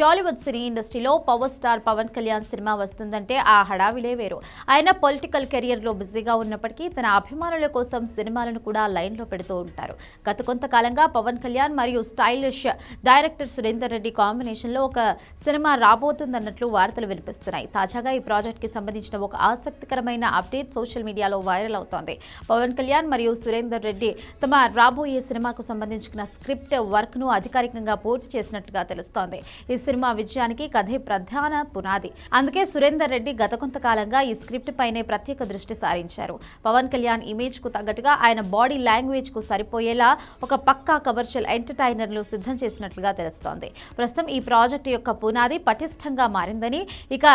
Tollywood cine ఇండస్ట్రీలో power star Pawan Kalyan cinema వస్తుందంటే ఆ హడావిడే వేరు. ఆయన పొలిటికల్ కెరియర్లో బిజీగా ఉన్నప్పటికీ తన అభిమానుల కోసం సినిమాలను కూడా లైన్లో పెడుతూ ఉంటారు. గత కొంతకాలంగా పవన్ కళ్యాణ్ మరియు స్టైలిష్ డైరెక్టర్ సురేందర్ రెడ్డి కాంబినేషన్లో ఒక సినిమా రాబోతుందన్నట్లు వార్తలు వినిపిస్తున్నాయి. తాజాగా ఈ ప్రాజెక్ట్కి సంబంధించిన ఒక ఆసక్తికరమైన అప్డేట్ సోషల్ మీడియాలో వైరల్ అవుతోంది. పవన్ కళ్యాణ్ మరియు సురేందర్ రెడ్డి తమ రాబోయే సినిమాకు సంబంధించిన స్క్రిప్ట్ వర్క్ను అధికారికంగా పూర్తి చేసినట్లుగా తెలుస్తోంది. ఈ సినిమా విజయానికి కథే ప్రధాన పునాది. అందుకే సురేందర్ రెడ్డి గత కొంతకాలంగా ఈ స్క్రిప్ట్ పైనే ప్రత్యేక దృష్టి సారించారు. పవన్ కళ్యాణ్ ఇమేజ్ కు తగ్గట్టుగా ఆయన బాడీ లాంగ్వేజ్ కు సరిపోయేలా ఒక పక్కా కమర్షియల్ ఎంటర్టైనర్లు సిద్ధం చేసినట్లుగా తెలుస్తోంది. ప్రస్తుతం ఈ ప్రాజెక్టు యొక్క పునాది పటిష్టంగా మారిందని, ఇక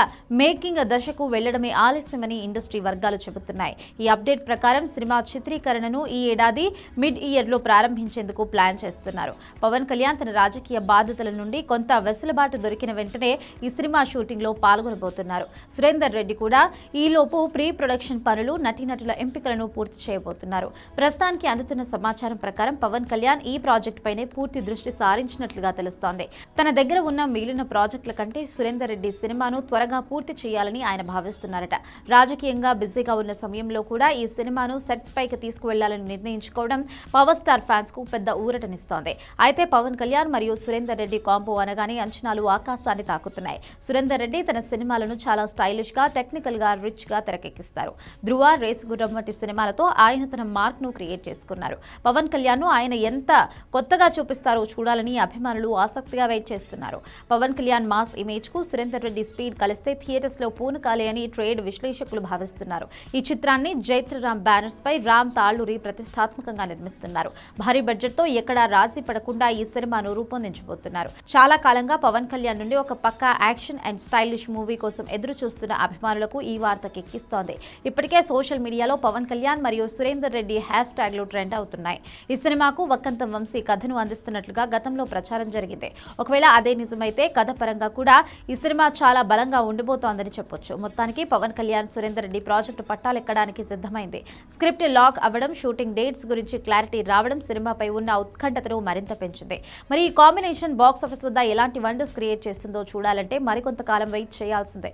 మేకింగ్ దశకు వెళ్లడమే ఆలస్యమని ఇండస్ట్రీ వర్గాలు చెబుతున్నాయి. ఈ అప్డేట్ ప్రకారం సినిమా చిత్రీకరణను ఈ ఏడాది మిడ్ ఇయర్ లో ప్రారంభించేందుకు ప్లాన్ చేస్తున్నారు. పవన్ కళ్యాణ్ తన రాజకీయ బాధ్యతల నుండి కొంత వెసులుబాటు దొరికిన వెంటనే ఈ సినిమా షూటింగ్ లో పాల్గొనబోతున్నారు. సురేందర్ రెడ్డి కూడా ఈలోపు ప్రీ ప్రొడక్షన్ పనులు, నటీనటుల ఎంపికలను పూర్తి చేయబోతున్నారు. ప్రస్తుతానికి అందుతున్న సమాచారం ప్రకారం పవన్ కళ్యాణ్ ఈ ప్రాజెక్ట్ పైనే పూర్తి దృష్టి సారించినట్లుగా తెలుస్తోంది. తన దగ్గర ఉన్న మిగిలిన ప్రాజెక్టుల కంటే సురేందర్ రెడ్డి సినిమాను త్వరగా పూర్తి చేయాలని ఆయన భావిస్తున్నారట. రాజకీయంగా బిజీగా ఉన్న సమయంలో కూడా ఈ సినిమాను సెట్స్ పైకి తీసుకువెళ్లాలని నిర్ణయించుకోవడం పవర్ స్టార్ ఫ్యాన్స్ కు పెద్ద ఊరటనిస్తోంది. అయితే పవన్ కళ్యాణ్ మరియు సురేందర్ రెడ్డి కాంబో అనగానే అంచనాలు ఆకాశాన్ని తాకుతున్నాయి. సురేందర్ రెడ్డి తన సినిమాలను చాలా స్టైలిష్ గా, టెక్నికల్ గా, రిచ్ గా తెరకెక్కిస్తారు. ధృవ, రేసుగుర్రం వంటి సినిమాలతో ఆయన తన మార్క్ ను క్రియేట్ చేసుకున్నారు. పవన్ కళ్యాణ్ ను ఆయన ఎంత కొత్తగా చూపిస్తారో చూడాలని అభిమానులు ఆసక్తిగా వెయిట్ చేస్తున్నారు. పవన్ కళ్యాణ్ మాస్ ఇమేజ్ కు సురేందర్ రెడ్డి స్పీడ్ కలిస్తే థియేటర్స్ లో పూనకాలే అని ట్రేడ్ విశ్లేషకులు భావిస్తున్నారు. ఈ చిత్రాన్ని జైత్రరామ్ బ్యానర్స్ పై రామ్ తాళ్లూరి ప్రతిష్టాత్మకంగా నిర్మిస్తున్నారు. భారీ బడ్జెట్ తో ఎక్కడా రాజీ పడకుండా ఈ సినిమాను రూపొందించబోతున్నారు. చాలా కాలంగా పవన్ కళ్యాణ్ నుండి ఒక పక్కా యాక్షన్ అండ్ స్టైలిష్ మూవీ కోసం ఎదురు చూస్తున్న అభిమానులకు ఈ వార్త కెక్కిస్తోంది. ఇప్పటికే సోషల్ మీడియాలో పవన్ కళ్యాణ్ మరియు సురేందర్ రెడ్డి హ్యాష్ ట్యాగ్లు ట్రెండ్ అవుతున్నాయి. ఈ సినిమాకు వక్కంతం వంశీ కథను అందిస్తున్నట్లుగా గతంలో ప్రచారం జరిగింది. ఒకవేళ అదే నిజమైతే కథ పరంగా కూడా ఈ సినిమా చాలా బలంగా ఉండబోతోందని చెప్పొచ్చు. మొత్తానికి పవన్ కళ్యాణ్, సురేందర్ రెడ్డి ప్రాజెక్టు పట్టాలెక్కడానికి సిద్ధమైంది. స్క్రిప్ట్ లాక్ అవ్వడం, షూటింగ్ డేట్స్ గురించి క్లారిటీ రావడం సినిమాపై ఉన్న ఉత్కంఠతను మరింత పెంచింది. మరి ఈ కాంబినేషన్ బాక్స్ ఆఫీస్ వద్ద ఎలాంటి వండర్స్ క్రియేట్ చేస్తుందో చూడాలంటే మరికొంతకాలం వెయిట్ చేయాల్సిందే.